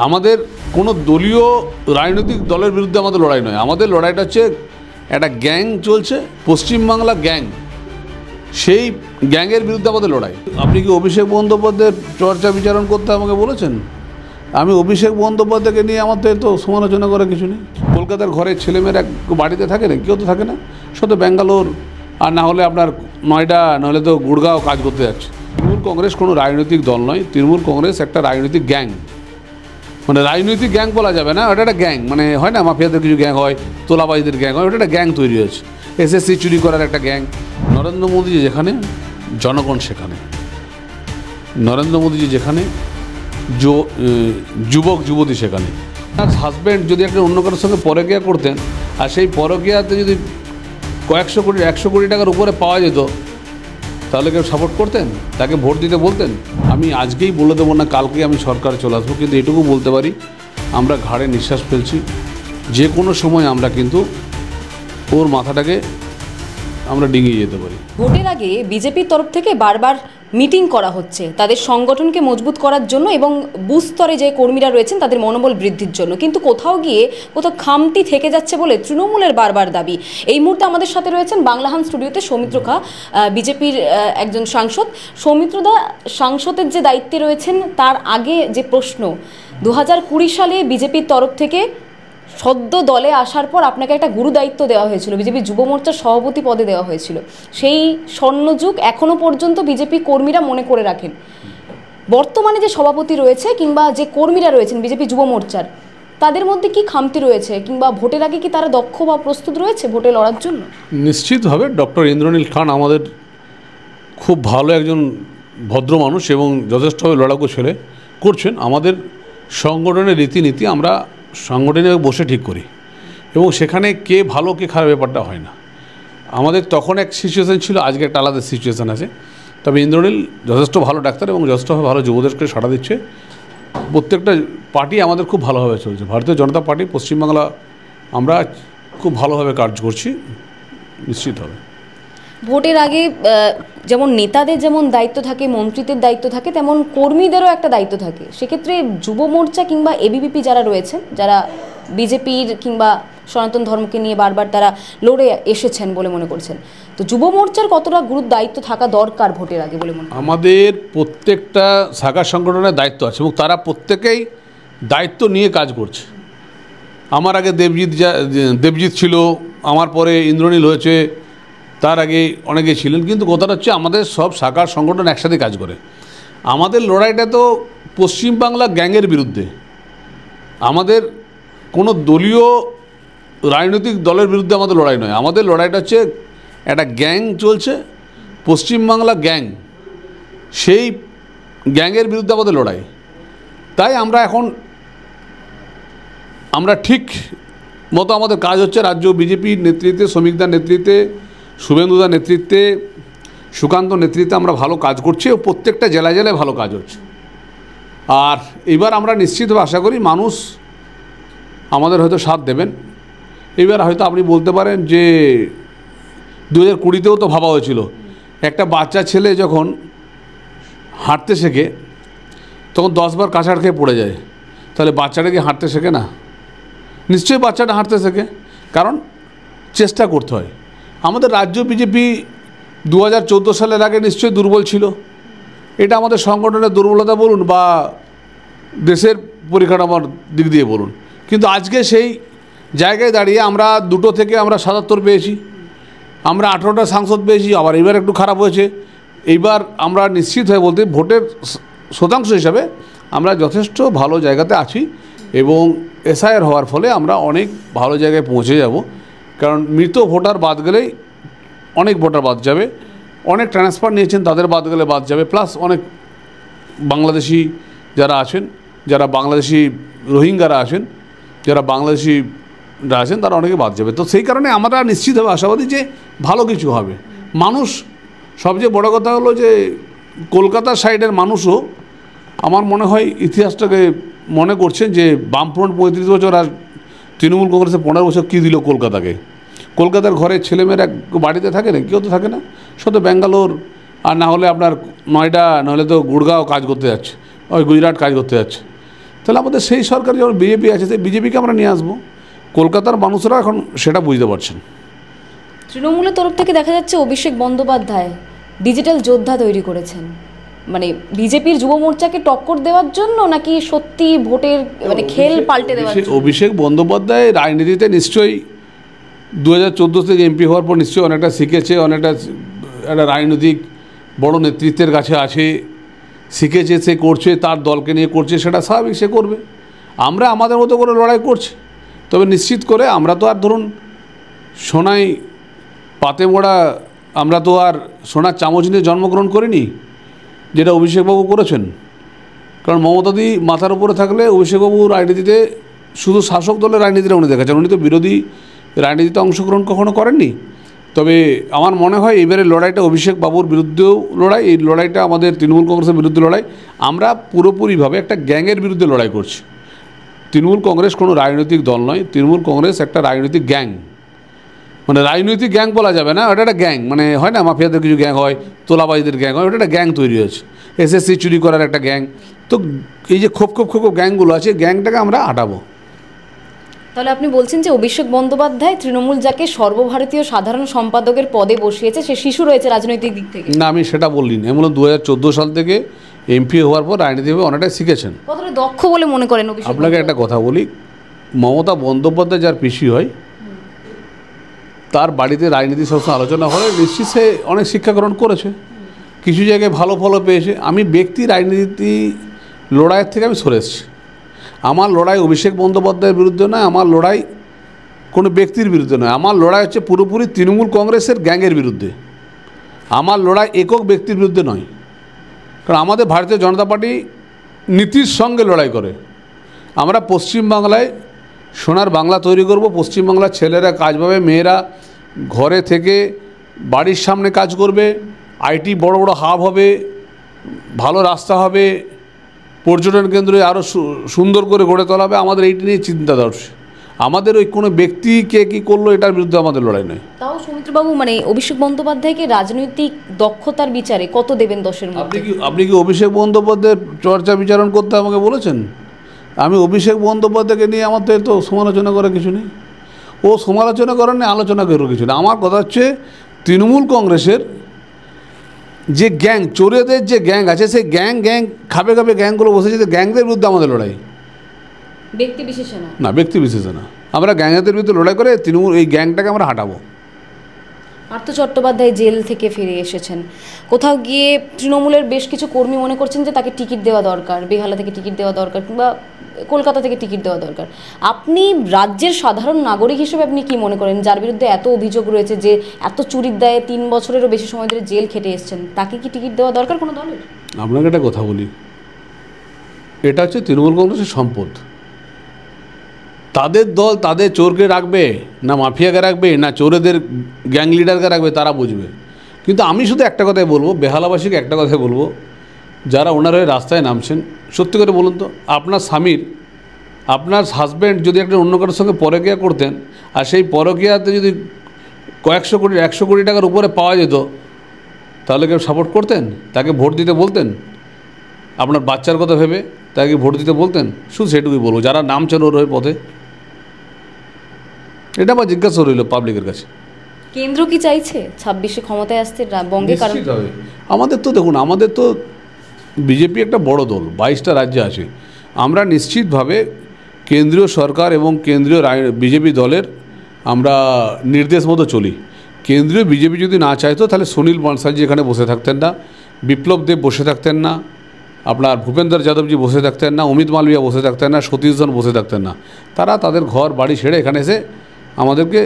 আমাদের কোনো দলীয় রাজনৈতিক দলের বিরুদ্ধে আমাদের লড়াই নয়। আমাদের লড়াইটা হচ্ছে একটা গ্যাং চলছে, পশ্চিমবাংলা গ্যাং, সেই গ্যাংয়ের বিরুদ্ধে আমাদের লড়াই। আপনি কি অভিষেক বন্দ্যোপাধ্যায়ের চর্চা বিচারণ করতে আমাকে বলেছেন? আমি অভিষেক বন্দ্যোপাধ্যায়কে নিয়ে আমার তো সমালোচনা করার কিছু নেই। কলকাতার ঘরের ছেলেমেয়েরা বাড়িতে থাকে না, কেউ তো থাকে না, সব তো ব্যাঙ্গালোর, আর না হলে আপনার নয়ডা, নাহলে তো গুড়গাঁও কাজ করতে যাচ্ছে। তৃণমূল কংগ্রেস কোনো রাজনৈতিক দল নয়। তৃণমূল কংগ্রেস একটা রাজনৈতিক গ্যাং, মানে রাজনৈতিক গ্যাং বলা যাবে না, ওটা একটা গ্যাং। মানে হয় না মাফিয়াদের কিছু গ্যাং হয়, তোলাবাজিদের গ্যাং হয়, ওটা একটা গ্যাং তৈরি হয়েছে। এসএসসি চুরি করার একটা গ্যাং। নরেন্দ্র মোদীজি যেখানে, জনগণ সেখানে। নরেন্দ্র মোদীজি যেখানে, যুবক যুবতী সেখানে। হাজব্যান্ড যদি একটা অন্য কারোর সঙ্গে পরকীয়া করতেন, আর সেই পরকীয়াতে যদি কয়েকশো কোটি 100 কোটি টাকার উপরে পাওয়া যেত, তাহলে কেউ সাপোর্ট করতেন? তাকে ভোট দিতে বলতেন? আমি আজকেই বলে দেবো না কালকেই আমি সরকারে চলে আসবো, কিন্তু এটুকু বলতে পারি আমরা ঘাড়ে নিঃশ্বাস ফেলছি। যে কোনো সময় আমরা কিন্তু ওর মাথাটাকে আমরা ডিঙিয়ে যেতে পারি। ভোটের আগে বিজেপির তরফ থেকে বারবার মিটিং করা হচ্ছে তাদের সংগঠনকে মজবুত করার জন্য এবং বুথ স্তরে যে কর্মীরা রয়েছেন তাদের মনোবল বৃদ্ধির জন্য, কিন্তু কোথাও গিয়ে কোথাও খামতি থেকে যাচ্ছে বলে তৃণমূলের বারবার দাবি। এই মুহূর্তে আমাদের সাথে রয়েছেন বাংলাহান স্টুডিওতে সৌমিত্র খা, বিজেপির একজন সাংসদ। সৌমিত্রদা, সাংসদের যে দায়িত্বে রয়েছেন তার আগে যে প্রশ্ন, 2020 সালে বিজেপির তরফ থেকে সদ্য দলে আসার পর আপনাকে একটা গুরু দায়িত্ব দেওয়া হয়েছিল, বিজেপি যুব মোর্চার সভাপতি পদে দেওয়া হয়েছিল। সেই স্বর্ণযুগ এখনো পর্যন্ত বিজেপি কর্মীরা মনে করে রাখেন। বর্তমানে যে সভাপতি রয়েছে কিংবা যে কর্মীরা রয়েছেন বিজেপি যুব মোর্চার, তাদের মধ্যে কি খামতি রয়েছে, কিংবা ভোটের আগে কি তারা দক্ষ বা প্রস্তুত রয়েছে ভোটে লড়ার জন্য? নিশ্চিতভাবে ডক্টর ইন্দ্রনীল খান আমাদের খুব ভালো একজন ভদ্র মানুষ এবং যথেষ্টভাবে লড়াকু ছেলে করছেন। আমাদের সংগঠনের রীতিনীতি আমরা সংগঠনে বসে ঠিক করি, এবং সেখানে কে ভালো কে খারাপ ব্যাপারটা হয় না। আমাদের তখন এক সিচুয়েশান ছিল, আজকে একটা আলাদা সিচুয়েশান আছে। তবে ইন্দ্রনীল যথেষ্ট ভালো ডাক্তার এবং যথেষ্টভাবে ভালো যুবদেরকে সাড়া দিচ্ছে। প্রত্যেকটা পার্টি আমাদের খুব ভালোভাবে চলছে। ভারতীয় জনতা পার্টি পশ্চিমবাংলা আমরা খুব ভালোভাবে কাজ করছি, নিশ্চিতভাবে। ভোটের আগে যেমন নেতাদের যেমন দায়িত্ব থাকে, মন্ত্রীদের দায়িত্ব থাকে, তেমন কর্মীদেরও একটা দায়িত্ব থাকে। সেক্ষেত্রে যুব মোর্চা কিংবা এবিভিপি যারা রয়েছেন, যারা বিজেপির কিংবা সনাতন ধর্মকে নিয়ে বারবার তারা লড়ে এসেছেন বলে মনে করছেন, তো যুব মোর্চার কতটা গুরুত্ব দায়িত্ব থাকা দরকার ভোটের আগে বলে মনে করেন? আমাদের প্রত্যেকটা শাখা সংগঠনের দায়িত্ব আছে এবং তারা প্রত্যেকেই দায়িত্ব নিয়ে কাজ করছে। আমার আগে দেবজিৎ ছিল, আমার পরে ইন্দ্রনীল হয়েছে, তার আগে অনেকে ছিলেন। কিন্তু কথাটা হচ্ছে আমাদের সব শাখার সংগঠন একসাথে কাজ করে। আমাদের লড়াইটা তো পশ্চিমবাংলা গ্যাংয়ের বিরুদ্ধে। আমাদের কোনো দলীয় রাজনৈতিক দলের বিরুদ্ধে আমাদের লড়াই নয়। আমাদের লড়াইটা হচ্ছে একটা গ্যাং চলছে, পশ্চিমবাংলা গ্যাং, সেই গ্যাংয়ের বিরুদ্ধে আমাদের লড়াই। তাই আমরা ঠিক মতো আমাদের কাজ হচ্ছে। রাজ্য বিজেপির নেতৃত্বে, শ্রমিকদার নেতৃত্বে, শুভেন্দুদার নেতৃত্বে, সুকান্ত নেতৃত্বে আমরা ভালো কাজ করছি ও প্রত্যেকটা জেলায় জেলায় ভালো কাজ হচ্ছে। আর এবার আমরা নিশ্চিতভাবে আশা করি মানুষ আমাদের হয়তো সাথ দেবেন। এবার হয়তো আপনি বলতে পারেন যে 2020-তেও তো ভাবা হয়েছিল, একটা বাচ্চা ছেলে যখন হাঁটতে শেখে তখন 10 বার কাঁচাড় খেয়ে পড়ে যায়। তাহলে বাচ্চাটা কি হাঁটতে শেখে না? নিশ্চয়ই বাচ্চাটা হাঁটতে শেখে, কারণ চেষ্টা করতে হয়। আমাদের রাজ্য বিজেপি 2014 সালের আগে নিশ্চয়ই দুর্বল ছিল। এটা আমাদের সংগঠনের দুর্বলতা বলুন বা দেশের পরিকাঠামোর দিক দিয়ে বলুন, কিন্তু আজকে সেই জায়গায় দাঁড়িয়ে আমরা 2 থেকে আমরা 77 পেয়েছি, আমরা 18টা সাংসদ পেয়েছি। আবার এবার একটু খারাপ হয়েছে। এইবার আমরা নিশ্চিত হয়ে বলতে ভোটের শতাংশ হিসাবে আমরা যথেষ্ট ভালো জায়গাতে আছি এবং এসআইআর হওয়ার ফলে আমরা অনেক ভালো জায়গায় পৌঁছে যাব। কারণ মৃত ভোটার বাদ গেলেই অনেক ভোটার বাদ যাবে, অনেক ট্রান্সফার নিয়েছেন তাদের বাদ গেলে বাদ যাবে, প্লাস অনেক বাংলাদেশি যারা আছেন, যারা বাংলাদেশি রোহিঙ্গারা আছেন, যারা বাংলাদেশিরা আছেন, তারা অনেকে বাদ যাবে। তো সেই কারণে আমরা নিশ্চিতভাবে আশাবাদী যে ভালো কিছু হবে। মানুষ, সবচেয়ে বড় কথা হলো যে কলকাতার সাইডের মানুষও আমার মনে হয় ইতিহাসটাকে মনে করছেন যে বামফ্রন্ট 35 বছর আর তৃণমূল কংগ্রেসের 15 বছর কী দিল কলকাতাকে। কলকাতার ঘরের ছেলেমেয়েরা বাড়িতে থাকে না, কেউ তো থাকে না, সব তো ব্যাঙ্গালোর, আর না হলে আপনার নয়ডা, নাহলে তো গুড়গাঁও কাজ করতে যাচ্ছে, ওই গুজরাট কাজ করতে যাচ্ছে। তাহলে আমাদের সেই সরকার যখন বিজেপি আছে সেই বিজেপিকে আমরা নিয়ে আসবো। কলকাতার মানুষরা এখন সেটা বুঝতে পারছেন। তৃণমূলের তরফ থেকে দেখা যাচ্ছে অভিষেক বন্দ্যোপাধ্যায় ডিজিটাল যোদ্ধা তৈরি করেছেন, মানে বিজেপির যুব মোর্চাকে টক্কর দেওয়ার জন্য, নাকি সত্যি ভোটের মানে খেল পাল্টে দেওয়ার জন্য? অভিষেক বন্দ্যোপাধ্যায় রাজনীতিতে নিশ্চয়ই 2014 থেকে এমপি হওয়ার পর নিশ্চয়ই অনেকটা শিখেছে, অনেকটা একটা রাজনৈতিক বড় নেতৃত্বের কাছে আছে, শিখেছে, সে করছে, তার দলকে নিয়ে করছে, সেটা স্বাভাবিক, সে করবে। আমরা আমাদের মতো করে লড়াই করছি। তবে নিশ্চিত করে আমরা তো আর ধরুন সোনায় পাতে মোড়া, আমরা তো আর সোনার চামচ নিয়ে জন্মগ্রহণ করিনি যেটা অভিষেকবাবু করেছেন। কারণ মমতাদি মাথার উপরে থাকলে অভিষেকবাবু রাজনীতিতে শুধু শাসক দলের রাজনীতিটা উনি দেখাচ্ছেন, উনি তো বিরোধী রাজনীতিতে অংশগ্রহণ কখনো করেননি। তবে আমার মনে হয় এবারে লড়াইটা অভিষেক বাবুর বিরুদ্ধেও লড়াই, এই লড়াইটা আমাদের তৃণমূল কংগ্রেসের বিরুদ্ধে লড়াই। আমরা পুরোপুরিভাবে একটা গ্যাংয়ের বিরুদ্ধে লড়াই করছি। তৃণমূল কংগ্রেস কোনো রাজনৈতিক দল নয়, তৃণমূল কংগ্রেস একটা রাজনৈতিক গ্যাং। মানে রাজনৈতিক গ্যাং বলা যাবে না, ওটা একটা গ্যাং। মানে হয় না মাফিয়াদের কিছু গ্যাং হয়, তোলাবাজিদের গ্যাং হয়, ওটা একটা গ্যাং তৈরি হয়েছে, এসএসসি চুরি করার একটা গ্যাং। তো এই যে খোপ গ্যাংগুলো আছে, গ্যাংটাকে আমরা হাঁটাবো। তাহলে আপনি বলছেন যে অভিষেক বন্দ্যোপাধ্যায় তৃণমূল যাকে সর্বভারতীয় সাধারণ সম্পাদকের পদে বসিয়েছে সে শিশু রয়েছে রাজনৈতিক দিক থেকে? না, আমি সেটা বলিনি। আমি বললাম 2014 সাল থেকে এমপি হওয়ার পর রাজনীতিভাবে অনেকটাই শিখেছেন। কতটা দক্ষ বলে মনে করেন অভিষেক? আপনাকে একটা কথা বলি, মমতা বন্দ্যোপাধ্যায় যার পিসি হয়, তার বাড়িতে রাজনীতি সবসময় আলোচনা হলে নিশ্চিত সে অনেক শিক্ষা গ্রহণ করেছে, কিছু জায়গায় ভালো ফলও পেয়েছে। আমি ব্যক্তি রাজনীতি লড়াইয়ের থেকে আমি সরে এসেছি। আমার লড়াই অভিষেক বন্দ্যোপাধ্যায়ের বিরুদ্ধে নয়, আমার লড়াই কোনো ব্যক্তির বিরুদ্ধে নয়, আমার লড়াই হচ্ছে পুরোপুরি তৃণমূল কংগ্রেসের গ্যাংয়ের বিরুদ্ধে। আমার লড়াই একক ব্যক্তির বিরুদ্ধে নয়। কারণ আমাদের ভারতীয় জনতা পার্টি নীতির সঙ্গে লড়াই করে। আমরা পশ্চিমবাংলায় সোনার বাংলা তৈরি করব, পশ্চিমবাংলার ছেলেরা কাজ পাবে, মেয়েরা ঘরে থেকে বাড়ির সামনে কাজ করবে, আইটি বড় বড় হাব হবে, ভালো রাস্তা হবে, পর্যটন কেন্দ্রে আরও সুন্দর করে গড়ে তোলা হবে। আমাদের এইটি নিয়ে চিন্তাদর্শ। আমাদের ওই কোনো ব্যক্তিকে কী করলো এটার বিরুদ্ধে আমাদের লড়াই নয়। তাও সৌমিত্রবাবু, মানে অভিষেক বন্দ্যোপাধ্যায়কে রাজনৈতিক দক্ষতার বিচারে কত দেবেন 10-এর মধ্যে? আপনি কি অভিষেক বন্দ্যোপাধ্যায়ের চর্চা বিচারণ করতে আমাকে বলেছেন? আমি অভিষেক বন্দ্যোপাধ্যায়কে নিয়ে আমার তো সমালোচনা করার কিছু নেই। ও সমালোচনা করার নেই, আলোচনা করার কিছু নেই। আমার কথা হচ্ছে তৃণমূল কংগ্রেসের যে গ্যাং, চোরেদের যে গ্যাং আছে, সেই গ্যাং খাবে গ্যাংগুলো বসেছে, যে গ্যাংদের বিরুদ্ধে আমাদের লড়াই, ব্যক্তি বিশেষে না। না, ব্যক্তি বিশেষে না। আমরা গ্যাংদের বিরুদ্ধে লড়াই করে তৃণমূল এই গ্যাংটাকে আমরা হাঁটাবো। পার্থ চট্টোপাধ্যায় জেল থেকে ফিরে এসেছেন, কোথাও গিয়ে তৃণমূলের বেশ কিছু কর্মী মনে করছেন যে তাকে টিকিট দেওয়া দরকার, বেহালা থেকে টিকিট দেওয়া দরকার, কিংবা কলকাতা থেকে টিকিট দেওয়া দরকার। আপনি রাজ্যের সাধারণ নাগরিক হিসেবে আপনি কি মনে করেন, যার বিরুদ্ধে এত অভিযোগ রয়েছে, যে এত চুরির দায়ে 3 বছরেরও বেশি সময় ধরে জেল খেটে এসেছেন, তাকে কি টিকিট দেওয়া দরকার কোনো দলের? আপনাকে একটা কথা বলি, এটা হচ্ছে তৃণমূল কংগ্রেসের সম্পদ। তাদের দল তাদের চোরকে রাখবে না মাফিয়াকে রাখবে না চোরেদের গ্যাং লিডারকে রাখবে, তারা বুঝবে। কিন্তু আমি শুধু একটা কথাই বলবো, বেহালাবাসীকে একটা কথাই বলবো, যারা ওনার হয়ে রাস্তায় নামছেন, সত্যি করে বলুন তো, আপনার স্বামীর, আপনার হাজব্যান্ড যদি একটা অন্য কারোর সঙ্গে পরকীয়া করতেন, আর সেই পরকীয়াতে যদি কয়েকশো কোটি 100 কোটি টাকার উপরে পাওয়া যেত, তাহলে কেউ সাপোর্ট করতেন? তাকে ভোট দিতে বলতেন? আপনার বাচ্চার কথা ভেবে তাকে ভোট দিতে বলতেন? শুধু সেটুকুই বলবো, যারা নামছেন ওর হয়ে পথে, এটা আমার জিজ্ঞাসা রইল পাবলিকের কাছে। কেন্দ্র কি চাইছে 26-এ ক্ষমতায় আসতে বঙ্গে? কারণ আমাদের তো দেখুন, আমাদের তো বিজেপি একটা বড় দল, 22টা রাজ্যে আছে। আমরা নিশ্চিতভাবে কেন্দ্রীয় সরকার এবং কেন্দ্রীয় বিজেপি দলের আমরা নির্দেশ মতো চলি। কেন্দ্রীয় বিজেপি যদি না চাইতো, তাহলে সুনীল বনসালজি এখানে বসে থাকতেন না, বিপ্লব দেব বসে থাকতেন না, আপনার ভূপেন্দর যাদবজি বসে থাকতেন না, অমিত মালবিয়া বসে থাকতেন না, সতীশজন বসে থাকতেন না। তারা তাদের ঘর বাড়ি ছেড়ে এখানে এসে আমাদেরকে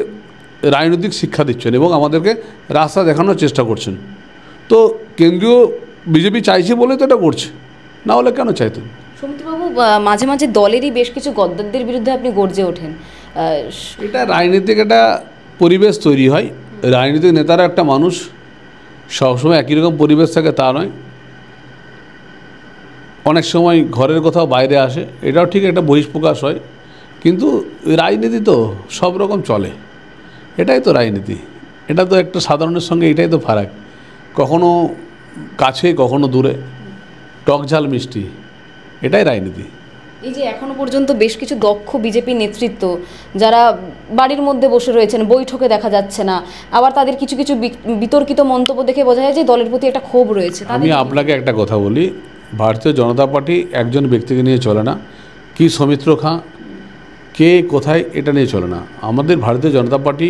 রাজনৈতিক শিক্ষা দিচ্ছেন এবং আমাদেরকে রাস্তা দেখানোর চেষ্টা করছেন। তো কেন্দ্রীয় বিজেপি চাইছে বলে তো এটা করছে, না হলে কেন চাইতেন? সৌমিত্রবাবু, মাঝে মাঝে দলেরই বেশ কিছু গদ্দারদের বিরুদ্ধে আপনি গর্জে ওঠেন। এটা রাজনীতিক একটা পরিবেশ তৈরি হয়। রাজনীতিক নেতারা একটা মানুষ, সবসময় একই রকম পরিবেশ থাকে তা নয়, অনেক সময় ঘরের কোথাও বাইরে আসে, এটাও ঠিক একটা বহিঃপ্রকাশ হয়। কিন্তু রাজনীতি তো সব রকম চলে, এটাই তো রাজনীতি। এটা তো একটা সাধারণের সঙ্গে এটাই তো ফারাক, কখনো কাছে কখনো দূরে, টক ঝাল মিষ্টি, এটাই রাজনীতি। এই যে এখনো পর্যন্ত বেশ কিছু দক্ষ বিজেপি নেতৃত্ব যারা বাড়ির মধ্যে বসে রয়েছেন, বৈঠকে দেখা যাচ্ছে না, আবার তাদের কিছু কিছু বিতর্কিত মন্তব্য দেখে বোঝা যায় যে দলের প্রতি একটা ক্ষোভ রয়েছে। আমি আপনাকে একটা কথা বলি, ভারতীয় জনতা পার্টি একজন ব্যক্তিকে নিয়ে চলে না, কি সৌমিত্র খাঁ কে কোথায় এটা নিয়ে চলে না। আমাদের ভারতীয় জনতা পার্টি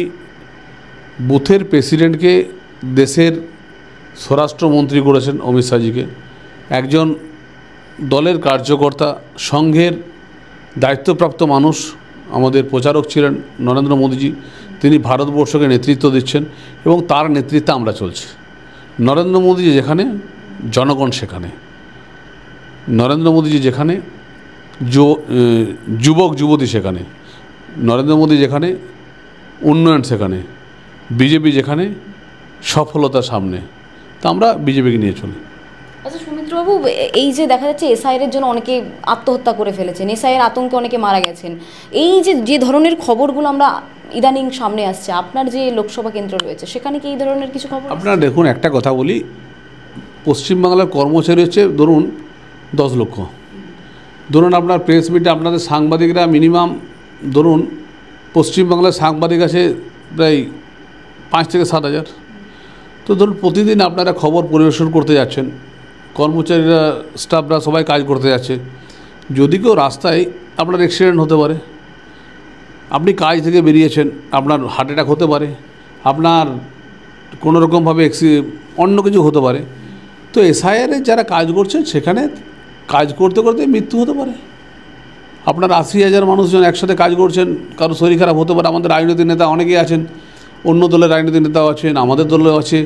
বুথের প্রেসিডেন্টকে দেশের স্বরাষ্ট্রমন্ত্রী করেছেন অমিত শাহজিকে, একজন দলের কার্যকর্তা সংঘের দায়িত্বপ্রাপ্ত মানুষ আমাদের প্রচারক ছিলেন নরেন্দ্র মোদীজি, তিনি ভারতবর্ষকে নেতৃত্ব দিচ্ছেন এবং তার নেতৃত্বে আমরা চলছি। নরেন্দ্র মোদীজি যেখানে জনগণ সেখানে, নরেন্দ্র মোদীজি যেখানে যুবক যুবতী সেখানে, নরেন্দ্র মোদী যেখানে উন্নয়ন সেখানে, বিজেপি যেখানে সফলতা সামনে, তা আমরা বিজেপিকে নিয়ে চলি। আচ্ছা সৌমিত্রবাবু, এই যে দেখা যাচ্ছে এসআইআর জন্য অনেকে আত্মহত্যা করে ফেলেছেন, এসআইআর আতঙ্কে অনেকে মারা গেছেন, এই যে ধরনের খবরগুলো আমরা ইদানিং সামনে আসছে, আপনার যে লোকসভা কেন্দ্র রয়েছে সেখানে কি এই ধরনের কিছু খবর? আপনারা দেখুন, একটা কথা বলি, পশ্চিমবাংলার কর্মচারী হচ্ছে ধরুন 10 লক্ষ, ধরুন আপনার প্রেস মিটে আপনাদের সাংবাদিকরা মিনিমাম ধরুন পশ্চিমবাংলার সাংবাদিক আছে প্রায় 5 থেকে 7 হাজার। তো ধরুন প্রতিদিন আপনারা খবর পরিবেশন করতে যাচ্ছেন, কর্মচারীরা স্টাফরা সবাই কাজ করতে যাচ্ছে, যদি কেউ রাস্তায় আপনার অ্যাক্সিডেন্ট হতে পারে, আপনি কাজ থেকে বেরিয়েছেন, আপনার হার্ট অ্যাটাক হতে পারে, আপনার কোনো রকমভাবে অন্য কিছু হতে পারে। তো এসআইআরে যারা কাজ করছেন সেখানে কাজ করতে করতে মৃত্যু হতে পারে। আপনার 80,000 মানুষজন একসাথে কাজ করছেন, কারো শরীর খারাপ হতে পারে। আমাদের রাজনৈতিক নেতা অনেকেই আছেন, অন্য দলের রাজনৈতিক নেতাও আছেন, আমাদের দলেও আছে,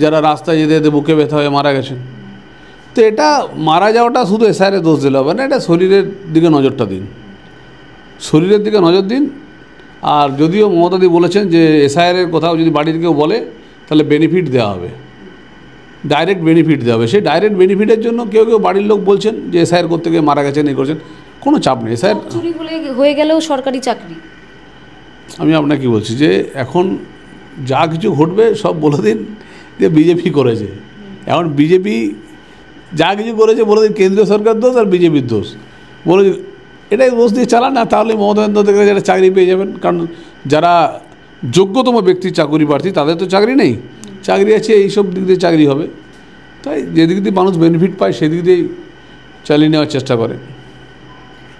যারা রাস্তায় যেতে যেতে বুকে ব্যথা হয়ে মারা গেছেন। তো এটা মারা যাওয়াটা শুধু এসআইআরে দোষ দিলে হবে না, এটা শরীরের দিকে নজরটা দিন, শরীরের দিকে নজর দিন। আর যদিও মমতাদি বলেছেন যে এসআইআরের কোথাও যদি বাড়ির কেউ বলে তাহলে বেনিফিট দেওয়া হবে, ডাইরেক্ট বেনিফিট দেওয়া হবে। সেই ডাইরেক্ট বেনিফিটের জন্য কেউ কেউ বাড়ির লোক বলছেন যে এসআইআর করতে গিয়ে মারা গেছেন, এই করছেন, কোনো চাপ নেই। এসআইআর চুরি হয়ে গেলেও সরকারি চাকরি। আমি আপনাকে কী বলছি যে এখন যা কিছু ঘটবে সব বলে দিন যে বিজেপি করেছে। এখন বিজেপি যা কিছু করেছে বলে দিন কেন্দ্রীয় সরকার দোষ আর বিজেপির দোষ, বলে এটাই দোষ দিয়ে চালান না, তাহলে মমতা বন্দ্যোপাধ্যায় যারা চাকরি পেয়ে যাবেন। কারণ যারা যোগ্যতম ব্যক্তি চাকরি প্রার্থী তাদের তো চাকরি নেই, চাকরি আছে, এইসব দিক দিয়ে চাকরি হবে। তাই যেদিক দিয়ে মানুষ বেনিফিট পায় সেদিক দিয়েই চালিয়ে নেওয়ার চেষ্টা করে।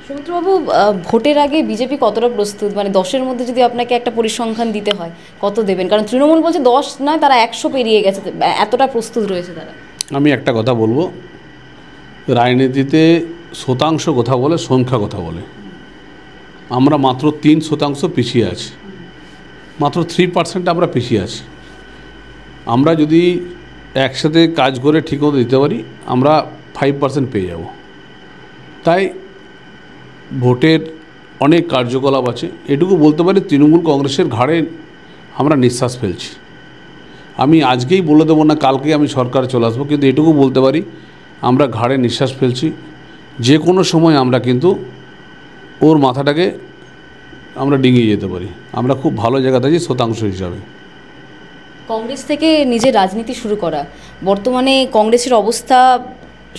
সৌমিত্রবাবু, ভোটের আগে বিজেপি কতটা প্রস্তুত, মানে 10-এর মধ্যে যদি আপনাকে একটা পরিসংখ্যান দিতে হয় কত দেবেন? কারণ তৃণমূল বলছে 10 নয়, তারা 100 পেরিয়ে গেছে, এতটা প্রস্তুত রয়েছে তারা। আমি একটা কথা বলবো, রাজনীতিতে শতাংশ কথা বলে, সংখ্যা কথা বলে। আমরা মাত্র 3% পিছিয়ে আছি, মাত্র 3% আমরা পিছিয়ে আছি। আমরা যদি একসাথে কাজ করে ঠিকমতো দিতে পারি আমরা 5% পেয়ে যাব। তাই ভোটের অনেক কার্যকলাপ আছে, এটুকু বলতে পারি তৃণমূল কংগ্রেসের ঘাড়ে আমরা নিঃশ্বাস ফেলছি। আমি আজকেই বলে দেবো না কালকে আমি সরকারে চলে আসবো, কিন্তু এটুকু বলতে পারি আমরা ঘাড়ে নিঃশ্বাস ফেলছি। যে কোনো সময় আমরা কিন্তু ওর মাথাটাকে আমরা ডিঙিয়ে যেতে পারি। আমরা খুব ভালো জায়গাতে আছি শতাংশ হিসাবে। কংগ্রেস থেকে নিজের রাজনীতি শুরু করা, বর্তমানে কংগ্রেসের অবস্থা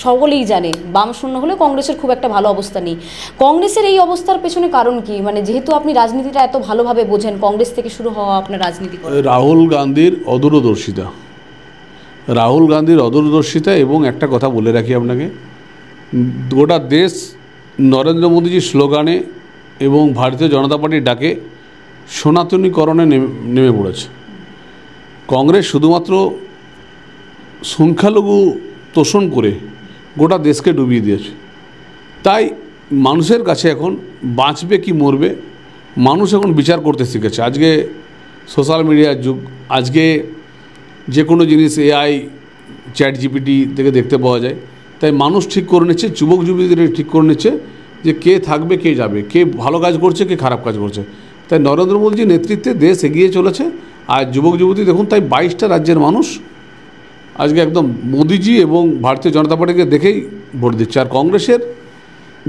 সকলেই জানে, বাম শূন্য হলে কংগ্রেসের খুব একটা ভালো অবস্থা নেই। কংগ্রেসের এই অবস্থার পেছনে কারণ কি? মানে যেহেতু আপনি রাজনীতিটা এত ভালোভাবে বোঝেন, কংগ্রেস থেকে শুরু হওয়া আপনার রাজনীতি। রাহুল গান্ধীর অদূরদর্শিতা, রাহুল গান্ধীর অদূরদর্শিতা। এবং একটা কথা বলে রাখি আপনাকে, গোটা দেশ নরেন্দ্র মোদীজির স্লোগানে এবং ভারতীয় জনতা পার্টির ডাকে সনাতনীকরণে নেমে পড়েছে। কংগ্রেস শুধুমাত্র সংখ্যালঘু তোষণ করে গোটা দেশকে ডুবিয়ে দিয়েছে। তাই মানুষের কাছে এখন বাঁচবে কি মরবে মানুষ এখন বিচার করতে শিখেছে। আজকে সোশ্যাল মিডিয়ার যুগ, আজকে যে কোনো জিনিস AI ChatGPT থেকে দেখতে পাওয়া যায়। তাই মানুষ ঠিক করে নিচ্ছে, যুবক যুবতীরা ঠিক করে নিচ্ছে যে কে থাকবে কে যাবে, কে ভালো কাজ করছে কে খারাপ কাজ করছে। তাই নরেন্দ্র মোদীজির নেতৃত্বে দেশ এগিয়ে চলেছে। আর যুবক যুবতী দেখুন, তাই 22টা রাজ্যের মানুষ আজকে একদম মোদিজি এবং ভারতীয় জনতা পার্টিকে দেখেই ভোট দিচ্ছে। আর কংগ্রেসের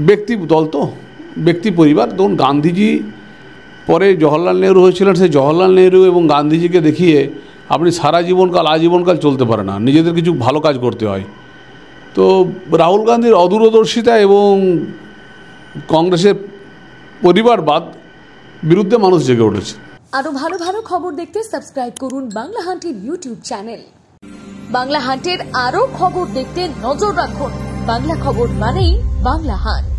ব্যক্তি দল তো ব্যক্তি পরিবার, ধরুন গান্ধীজি পরে জওহরলাল নেহরু হয়েছিলেন, সেই জওহরলাল নেহরু এবং গান্ধীজিকে দেখিয়ে আপনি সারা জীবনকাল আজীবনকাল চলতে পারে না, নিজেদের কিছু ভালো কাজ করতে হয়। তো রাহুল গান্ধীর অদূরদর্শিতা এবং কংগ্রেসের পরিবারবাদ বিরুদ্ধে মানুষ জেগে উঠেছে। আরো ভালো ভালো খবর দেখতে সাবস্ক্রাইব করুন বাংলা হান্টের ইউটিউব চ্যানেল। বাংলা হান্টের আরো খবর দেখতে নজর রাখুন। বাংলা খবর মানেই বাংলা হান্ট।